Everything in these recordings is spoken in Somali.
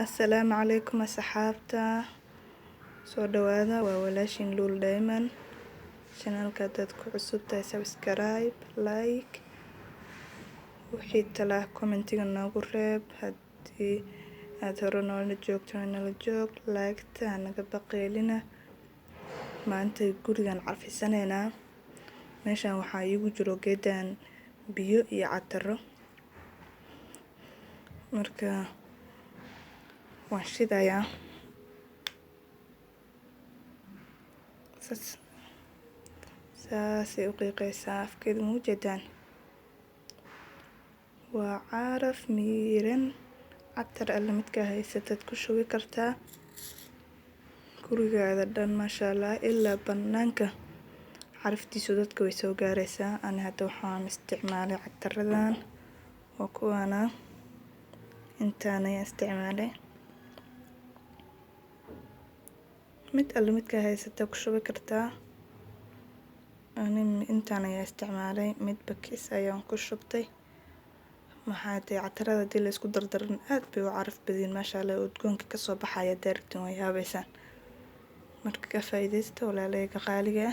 Assalaamu calaykum asxaabta soo dhawaada waa walaashin Lul Diamond channelka dad ku cusub tahay subscribe like wixii tala commentiga noogu reeb haddii aad hore noola joogto nala joog like-ta naga baqeelina maanta gurigan carfisanayna meeshan waxaa iigu jiro geedaan biyo iyo cataro marka waan shidayaa saasay u qiiqaysaa afkeeda ma ujeedaan waa caraf miiran catar alle midka haysatad ku shubi kartaa gurigaada dhan maasha Allah ilaa banaanka caraftiisu dadka way soo gaaraysaa ani hadda waxaan isticmaalay cataradan oo kuwaana intaanay isticmaalay mid alle midka haysata ku shubi kartaa ani intaan ayaa isticmaalay mid bakis ayaan ku shubtay maxaa tahay catarada dil isku dardaran aad bay u caraf badin maasha Allah udgoonka ka soo baxaya daaragtan way yaabaysan marka ka faa'iideysta walaalayga qaaliga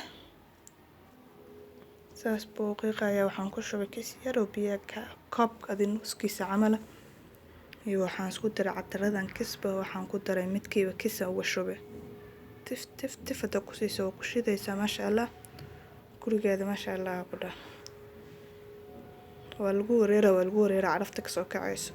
saas buu qiiqaya waxaan ku shubay kis yar oo biyo koob adin nuskiisa camal iyo waxaan isku daray cataradan kisba waxaan ku daray midkiiba kisa uga shubay tif hada ku siiso ku shidaysaa maasha Allah gurigeeda maasha Allah ku dhaa waa lagu wareera carafta ka soo kacayso